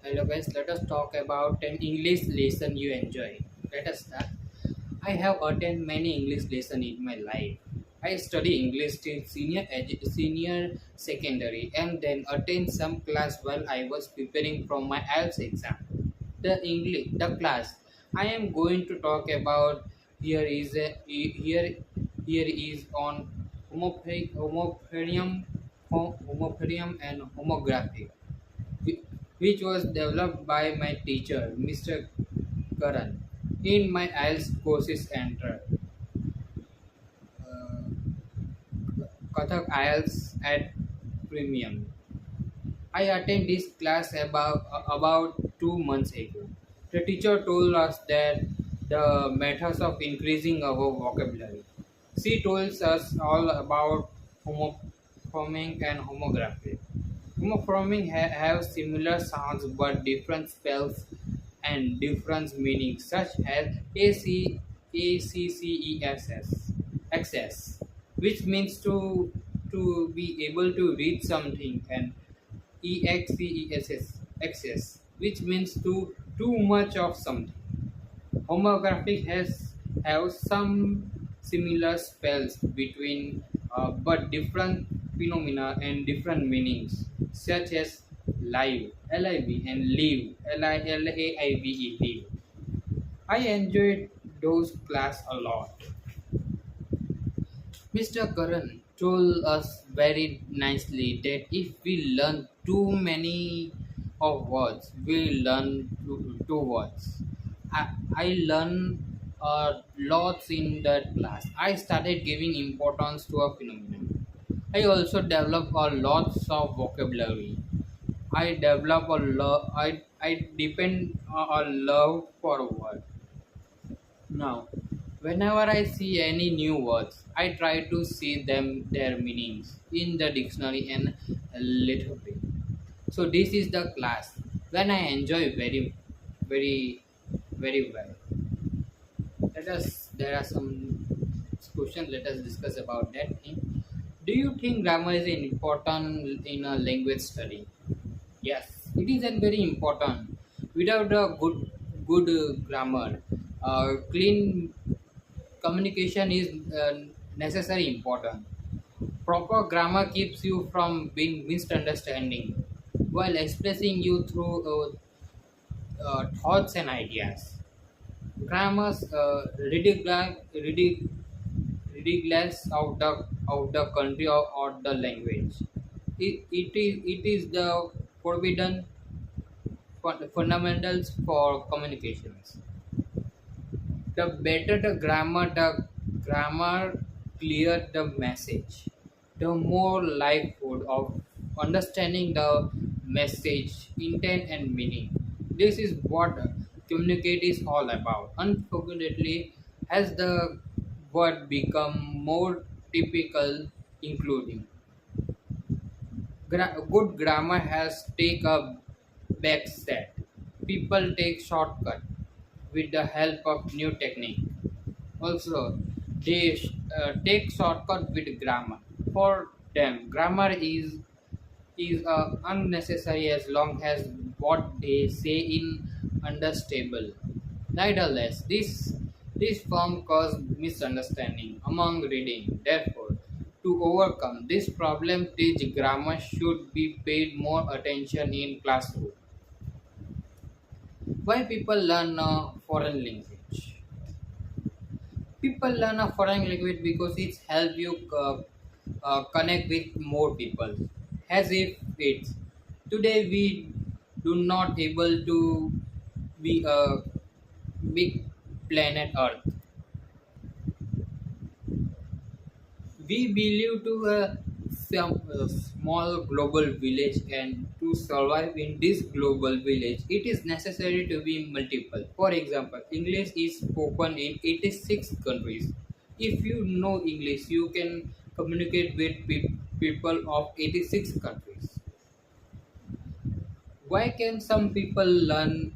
Hello guys, let us talk about an English lesson you enjoy. Let us start. I have attended many English lessons in my life. I study English till senior secondary and then attend some class while I was preparing from my IELTS exam. The class I am going to talk about here is on homophonium and homography, whi- which was developed by my teacher, Mr. Karan, in my IELTS courses enter uh, Kathak IELTS at Premium. I attended this class about 2 months ago. The teacher told us that the methods of increasing our vocabulary. She told us all about homophoning and homography. Homophoning have similar sounds but different spells and different meanings, such as access, which means to be able to read something, and excess, which means to too much of something. Homographic has have some similar spells between but different phenomena and different meanings, such as live, liv, and live, live, live. I enjoyed those class a lot. Mr. Karan told us very nicely that if we learn too many of words, we learn two words. I learned lots in that class. I started giving importance to a phenomenon. I also developed a lots of vocabulary. I develop a love. I depend on a love for a word. Now, whenever I see any new words, I try to see them their meanings in the dictionary and a little bit. So this is the class when I enjoy very, very well. Let us. There are some questions. Let us discuss about that thing. Do you think grammar is important in a language study? Yes, it is a very important. Without a good grammar, clean communication is necessary important. Proper grammar keeps you from being misunderstanding while expressing you through thoughts and ideas. Grammars ridiculous of the country or the language. It is the forbidden fundamentals for communications. The better the grammar clear the message, the more likelihood of understanding the message, intent and meaning. This is what communicate is all about. Unfortunately, as the word become more typical, including good grammar has take a back set. People take shortcut with the help of new technique. Also, they take shortcut with grammar. For them, grammar is unnecessary as long as what they say in understandable. Nevertheless, this form cause misunderstanding among reading. Therefore, to overcome this problem, teach grammar should be paid more attention in classroom. Why people learn a foreign language? People learn a foreign language because it helps you connect with more people. As if it's today we do not able to be a big planet Earth. We believe to a small global village, and to survive in this global village, it is necessary to be multiple. For example, English is spoken in 86 countries. If you know English, you can communicate with people of 86 countries. Why can some people learn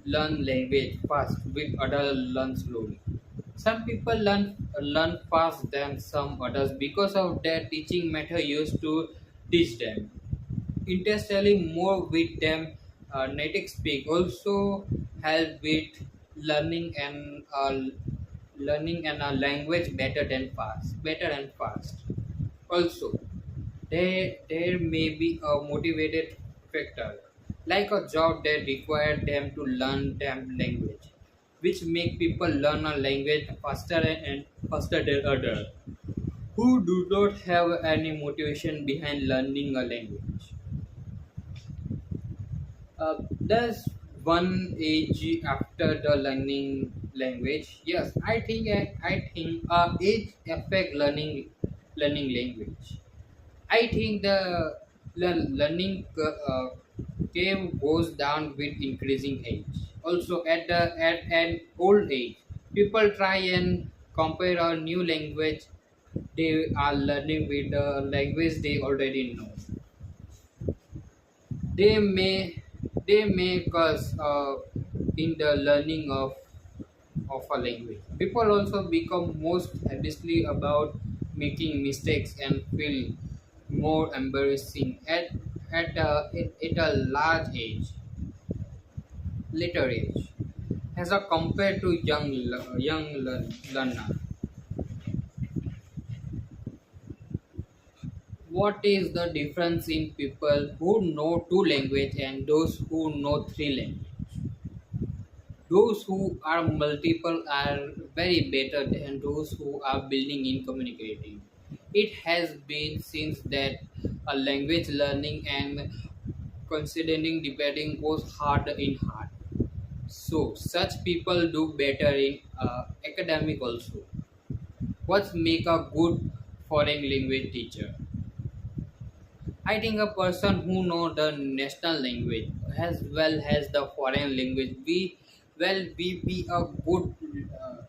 language fast with others learn slowly? Some people learn fast than some others because of their teaching method used to teach them. Interestingly, more with them native speak also help with learning and a language better and fast. Also, there may be a motivated factor, like a job that require them to learn them language, which make people learn a language faster and faster than other who do not have any motivation behind learning a language. Does one age after the learning language? Yes, I think age affect learning language. I think the learning curve goes down with increasing age. Also, at an old age, people try and compare a new language they are learning with the language they already know. They may they may cause in the learning of a language. People also become most habitually about making mistakes and feel more embarrassing at a large age, later age, as a compared to learner. What is the difference in people who know two language and those who know three language? Those who are multiple are very better than those who are building in communicating. It has been since that a language learning and considering debating goes hard in hard. So such people do better in academic also. What make a good foreign language teacher? I think a person who know the national language as well as the foreign language, we be a good uh,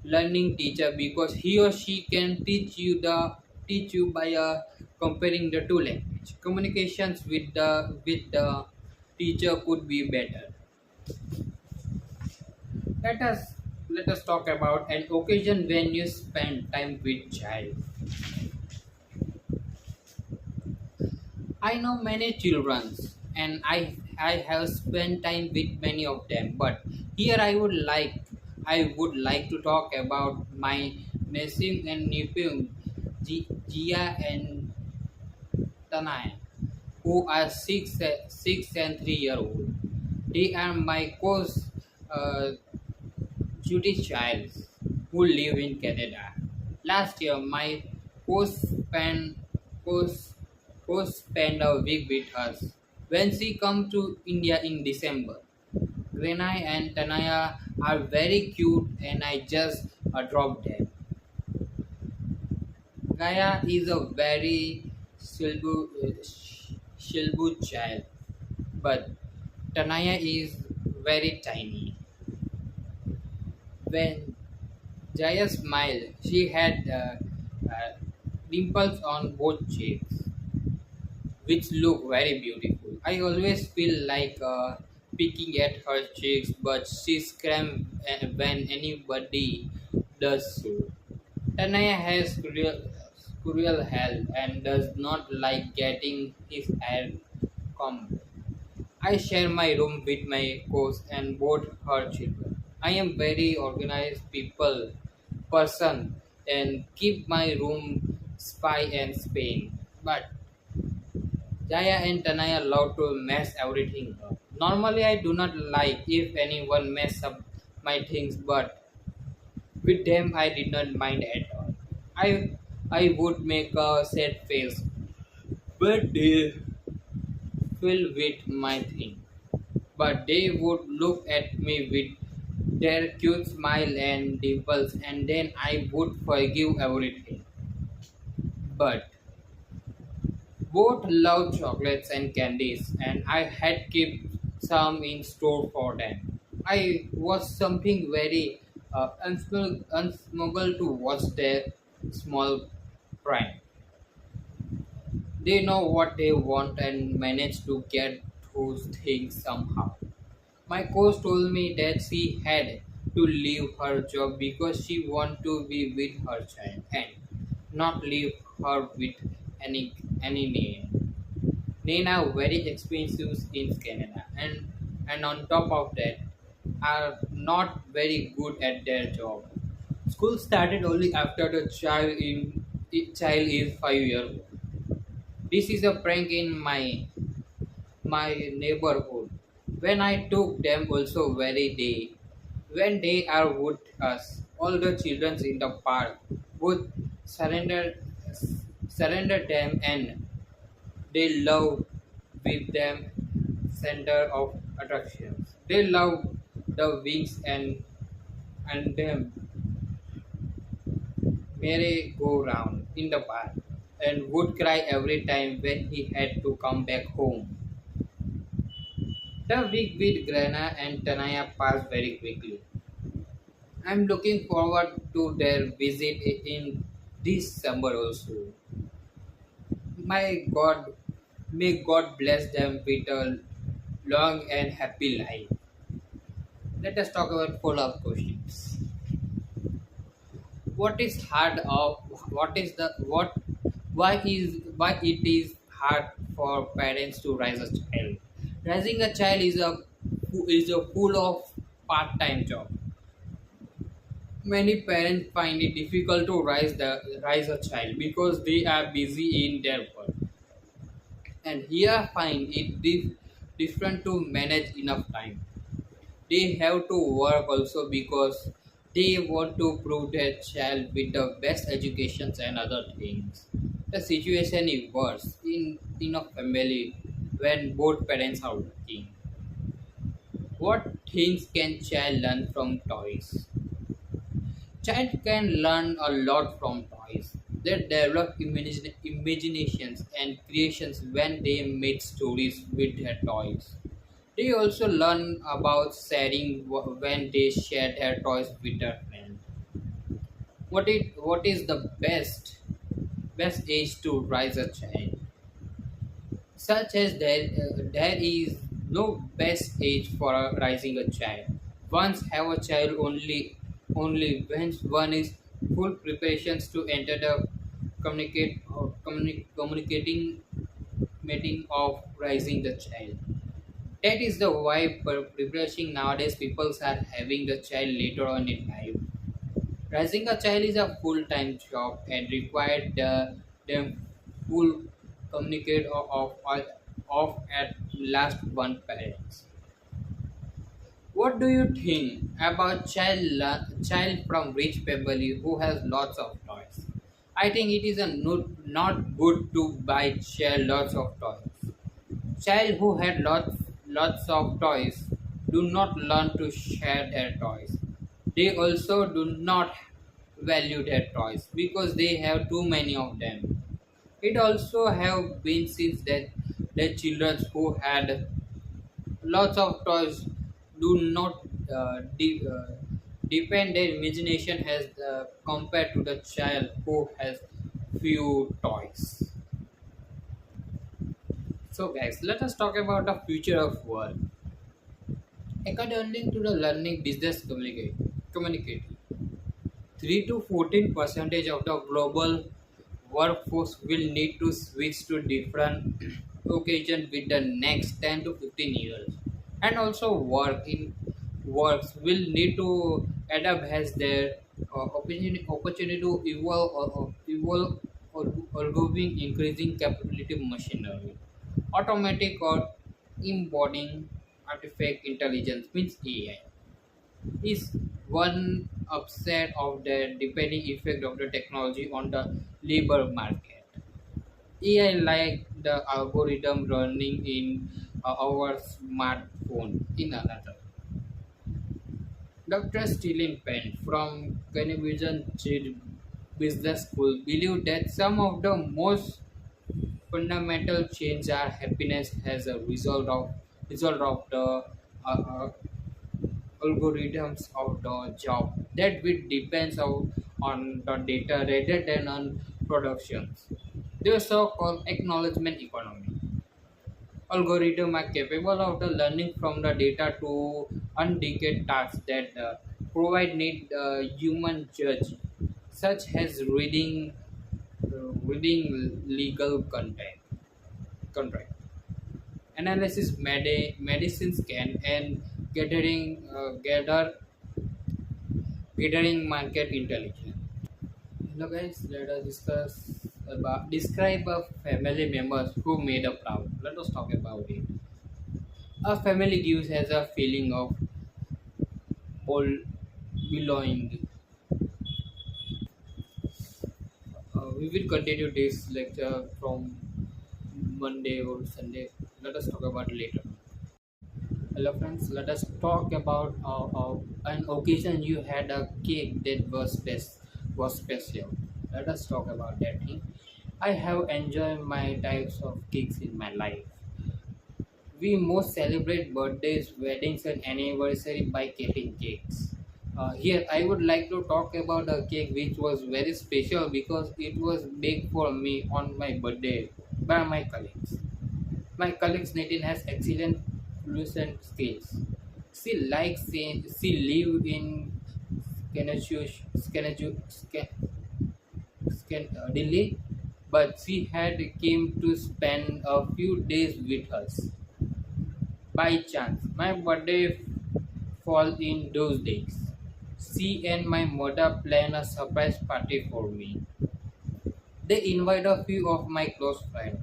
learning teacher because he or she can teach you by comparing the two language. Communications with the teacher could be better. Let us let us talk about an occasion when you spend time with child. I know many children and I have spent time with many of them, but here I would like to talk about my nephew and nephew Gia and Tanaya, who are 6 and 3 year old. They are my close uh, Judy's child who live in Canada. Last year, my host spent host, host spent a week with us. When she come to India in December, Grenai and Tanaya are very cute, and I just dropped them. Gaya is a very Shilbu child, but Tanaya is very tiny. When Jaya smiled. She had dimples on both cheeks, which look very beautiful. I always feel like picking at her cheeks, but she screams when anybody does so. Tanaya has cruel health and does not like getting his hair combed. I share my room with my coach and both her children. I am very organized person and keep my room spy and Spain. But Jaya and Tanaya love to mess everything up. Normally I do not like if anyone mess up my things, but with them I did not mind at all. I would make a sad face, but they fill with my thing. But they would look at me with their cute smile and dimples, and then I would forgive everything. But both love chocolates and candies, and I had kept some in store for them. I was something very unsmuggled to watch their small pride. They know what they want and manage to get those things somehow. My coach told me that she had to leave her job because she wanted to be with her child and not leave her with any name. Nine are very expensive in Canada, and on top of that, are not very good at their job. School started only after the child is 5 years old. This is a prank in my neighborhood. When I took them also very day, when they are with us, all the children in the park would surrender surrender them and they love with them center of attractions. They love the wings and them merry go round in the park and would cry every time when he had to come back home. The week with Grana and Tanaya passed very quickly. I'm looking forward to their visit in this summer also. My God, may God bless them with a long and happy life. Let us talk about follow-up questions. What is hard of what is the what why it is hard for parents to raise a child? Raising a child is a full of part-time job. Many parents find it difficult to raise a child because they are busy in their work, and here find it different to manage enough time. They have to work also because they want to prove their child with the best educations and other things. The situation is worse in a family when both parents are working. What things can child learn from toys? Child can learn a lot from toys. They develop imaginations and creations when they make stories with their toys. They also learn about sharing when they share their toys with their friends. What is the best age to raise a child? Such as there is no best age for raising a child. Once have a child only when one is full preparations to enter the communicating meeting of raising the child. That is the why preparation nowadays people are having the child later on in life. Raising a child is a full-time job and required them full communicate of at last one parents. What do you think about child from rich family who has lots of toys? I think it is a not good to buy child lots of toys. Child who had lots of toys do not learn to share their toys. They also do not value their toys because they have too many of them. It also have been since that the children who had lots of toys do not depend their imagination has compared to the child who has few toys. So guys, let us talk about the future of work. According to the learning business communicate 3 to 14 percentage of the global workforce will need to switch to different occasion with the next 10 to 15 years, and also works will need to adapt as their opportunity to evolving increasing capability machinery, automatic or embodying artificial intelligence means AI is one upset of the depending effect of the technology on the labor market. AI like the algorithm running in our smartphone in another. Dr. Stilin Penn from Canadian Business School believe that some of the most fundamental change are happiness as a result of the uh, algorithms of the job that will depends on the data rather than on productions. The so-called acknowledgement economy. Algorithms are capable of the learning from the data to undecayed tasks that provide need human judge, such as reading legal content contract. analysis medicine scan, and gathering gathering market intelligence. Hello guys, let us discuss about describe a family members who made us proud. Let us talk about it. A family gives us a feeling of all belonging. We will continue this lecture from Monday or Sunday. Let us talk about it later. Hello friends, let us talk about an occasion you had a cake that was special. Let us talk about that thing. I have enjoyed my types of cakes in my life. We most celebrate birthdays, weddings, and anniversary by cutting cakes. Here, I would like to talk about a cake which was very special because it was baked for me on my birthday by my colleagues. My colleague Nitin has excellent fluent skills. She live in Delhi, but she had came to spend a few days with us. By chance, my birthday fall in those days. She and my mother planned a surprise party for me. They invited a few of my close friends.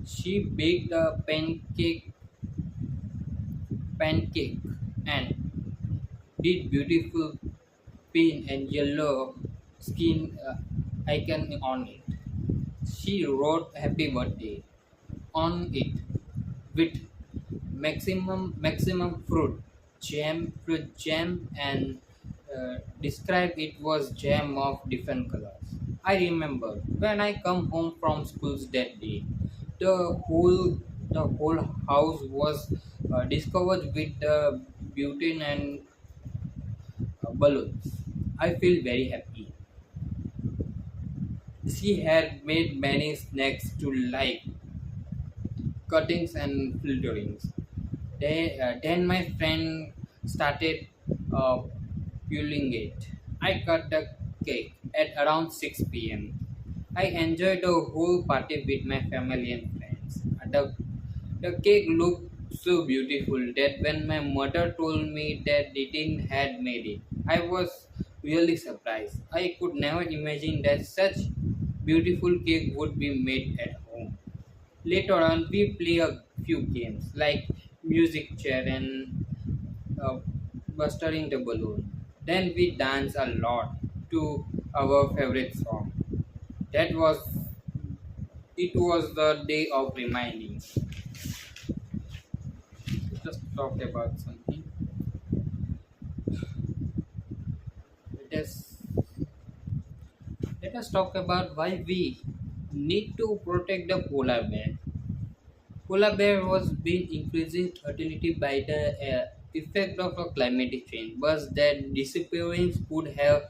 She baked a pancake and did beautiful pink and yellow skin icon on it. She wrote happy birthday on it with maximum fruit jam, and describe it was jam of different colors. I remember when I come home from schools that day, the whole house was discovered with butane and balloons. I feel very happy. She had made many snacks to like cuttings and filterings. Then my friend started uh, peeling it. I cut the cake at around 6 p.m. I enjoyed the whole party with my family and friends. The cake looked so beautiful that when my mother told me that Nitin had made it, I was really surprised. I could never imagine that such beautiful cake would be made at home. Later on, we play a few games like music chair and uh, bustering the balloon. Then we dance a lot to our favorite song. That was it. Was the day of reminding. Just talk about something. Let us let us talk about why we need to protect the polar bear. Polar bear was being increasing fertility by the effect of a climatic change, but that disappearance could have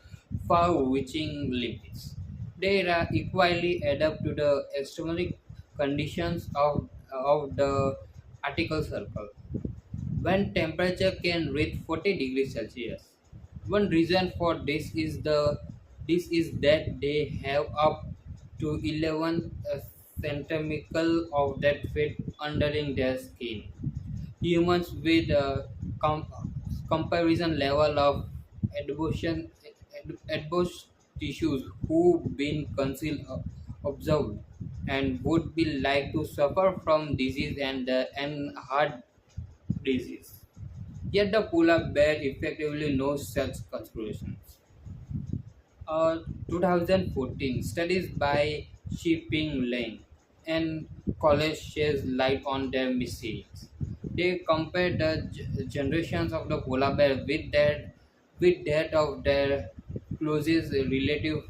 far-reaching limits. They are equally adapt to the extreme conditions of the Arctic Circle, when temperature can reach 40 degrees Celsius. One reason for this is that they have up to 11 centimeters of that fat under in their skin. Humans with a comparison level of adoption adverse tissues who been concealed observed and would be like to suffer from disease and heart disease. Yet the polar bear effectively knows such considerations. 2014 studies by Shiping Lane and college sheds light on their mysteries. They compared the generations of the polar bear with that of their closest relative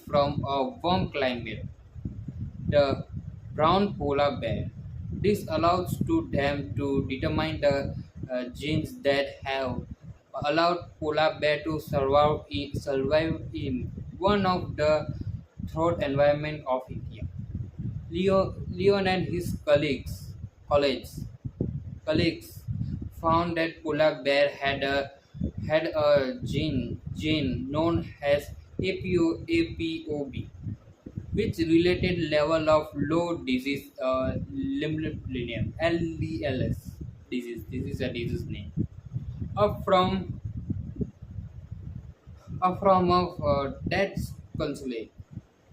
from a warm climate, the brown polar bear. This allows to them to determine the genes that have allowed polar bear to survive in one of the threat environment of India. Leon and his colleagues, colleagues found that polar bear had a gene known as APOB which related level of low disease limelium LDLS disease. This is a disease name. Up from death consulate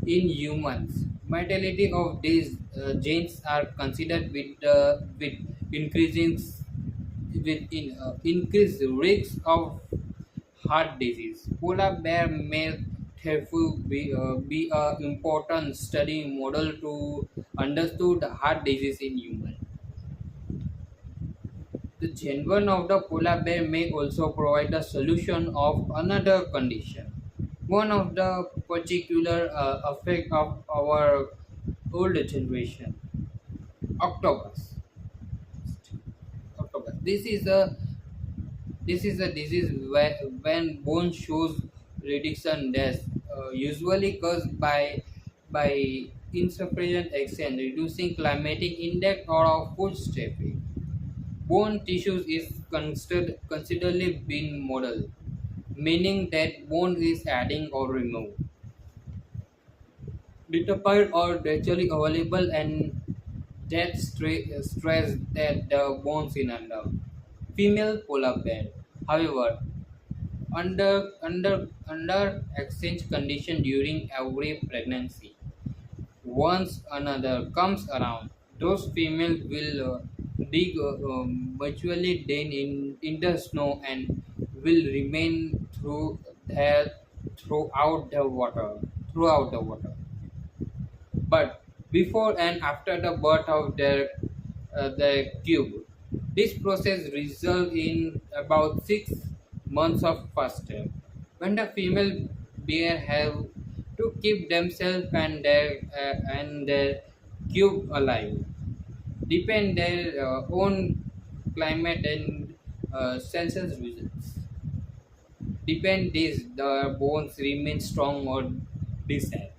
in humans. Mortality of these genes are considered with increasing increased risks of heart disease. Polar bear may therefore be an important study model to understood heart disease in humans. The genetic of the polar bear may also provide a solution of another condition. One of the particular effect of our older generation, octopus. Octopus. This is a disease where, when bone shows reduction death, usually caused by insufficient oxygen, reducing climatic index or of food traffic. Bone tissues is considerably being modeled, meaning that bone is adding or removed, disappeared or naturally available, and that stress that the bones in under. Female polar bear, however, under exchange condition during every pregnancy. Once another comes around, those females will dig mutually down in the snow and will remain there throughout the water. Throughout the water. But before and after the birth of the cube, this process results in about 6 months of faster. When the female bear have to keep themselves and their cube alive, depend their own climate and census results. Depend this, the bones remain strong or decide.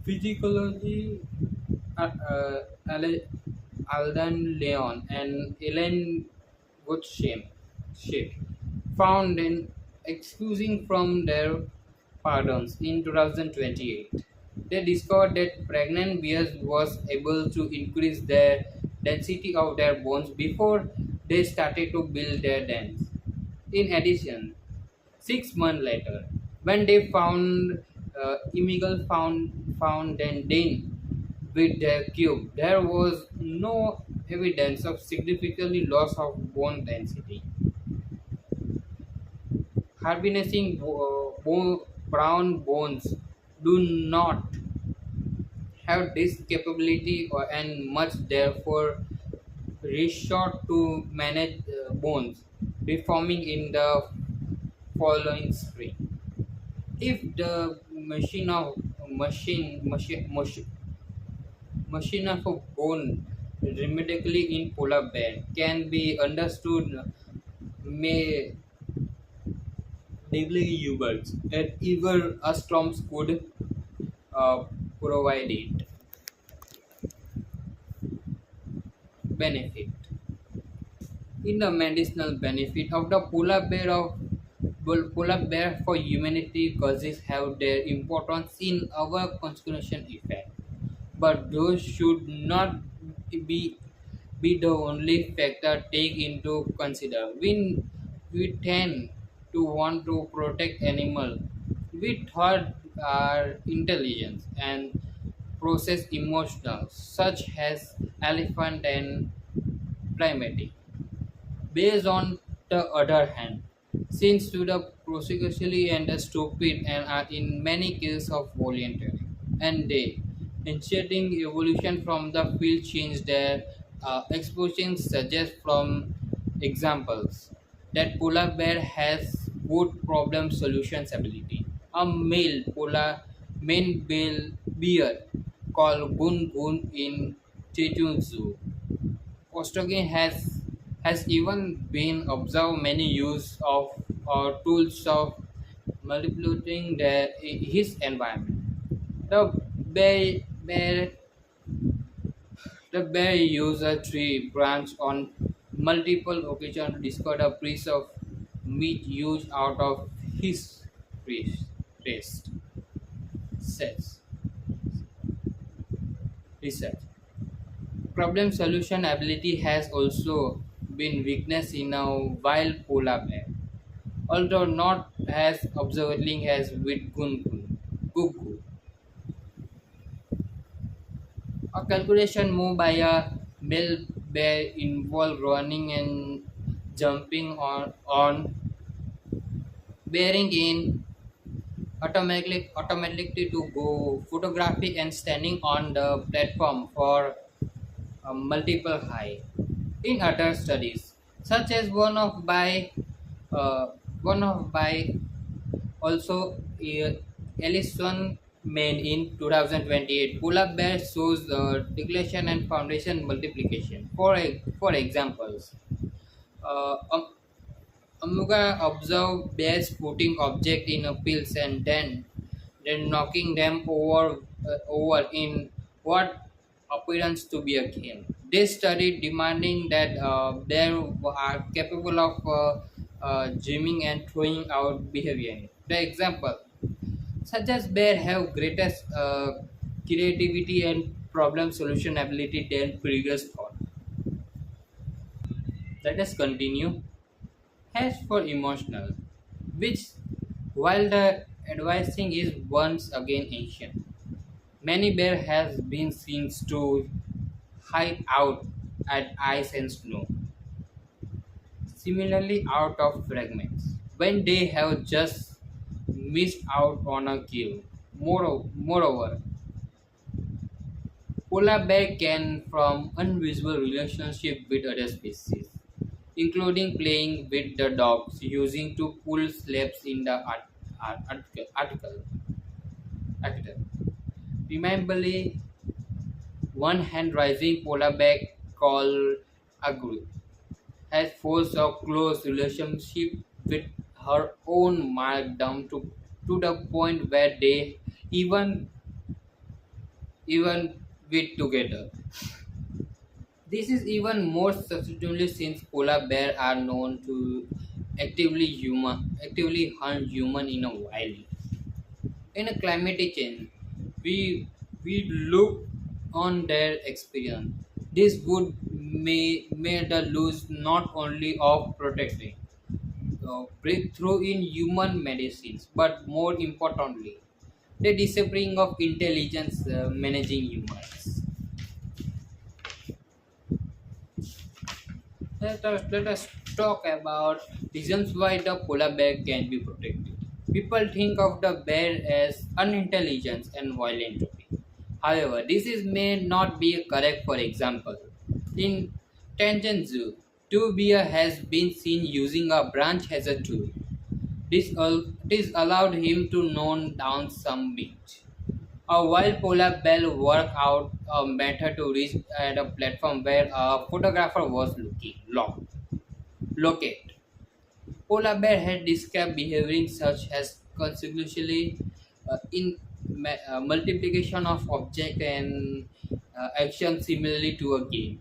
Physiology, Alden Leon and Ellen Goodshame found in excusing from their pardons in 2028. They discovered that pregnant bears was able to increase their density of their bones before they started to build their dens. In addition, 6 months later, when they found Emigal found and then with their cube, there was no evidence of significantly loss of bone density. Harvesting brown bones do not have this capability and must therefore resort to manage bones reforming in the following spring. If the machine of a bone remedially in polar bear can be understood, may delay Huberts and even Astroms could uh, provide it. Benefit. In the medicinal benefit of the polar bear for humanity causes have their importance in our conservation effect, but those should not be the only factor take into consider. When we tend to want to protect animal, we thought are intelligence and process emotional, such as elephant and primate. Based on the other hand, since to the prosecutely and the stupid and are in many cases of voluntary, and they, initiating evolution from the field change their exposition suggests from examples that polar bear has good problem solutions ability. A male bear called Gun Gun in Jeju Zoo Ostogen has even been observed many use of tools of manipulating his environment. The bear the bear used a tree branch on multiple occasions to discard a piece of meat used out of his breast. Says. research. Problem solution ability has also been weakness in a wild polar bear, although not as observing as with Gugu. A calculation move by a male bear involve running and jumping on bearing in automatically to go photography and standing on the platform for multiple high. In other studies, such as uh, one of by also Ellison Main in 2028, polar bear shows the declaration and foundation multiplication. For examples, uh, Amuga observed bears putting objects in a pills and then knocking them over in what appearance to be a game. This study demanding that bears are capable of gymming and throwing out behavior. The example, such as bears have greatest creativity and problem solution ability than previous thought. Let us continue. As for emotional, which while the advising is once again ancient, many bear has been seen to hide out at ice and snow, similarly out of fragments, when they have just missed out on a kill. Moreover, polar bear can form invisible relationship with other species, including playing with the dogs using to pull slaves in the article. Rememberly, one hand-raising polar bear called Agri has forged a close relationship with her own mark down to the point where they even even with together. This is even more substantially since polar bears are known to actively hunt human in a wild. In a climate change, we look on their experience. This would may the lose not only of protecting breakthrough in human medicines, but more importantly, the disappearing of intelligence managing humans. Let us talk about reasons why the polar bear can be protected. People think of the bear as unintelligent and violent. However, this is may not be correct. For example, in Tanzania Zoo, two bear has been seen using a branch as a tool. This allowed him to knock down some meat. A wild polar bear worked out a method to reach at a platform where a photographer was locate. Polar bear had described behavior such as consequentially in multiplication of object and action similarly to a game.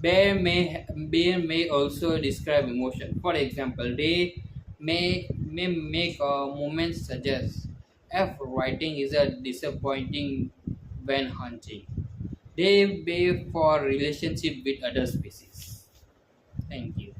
Bear may also describe emotion. For example, they may make a movement suggest if writing is a disappointing when hunting. They bear for relationship with other species. Thank you.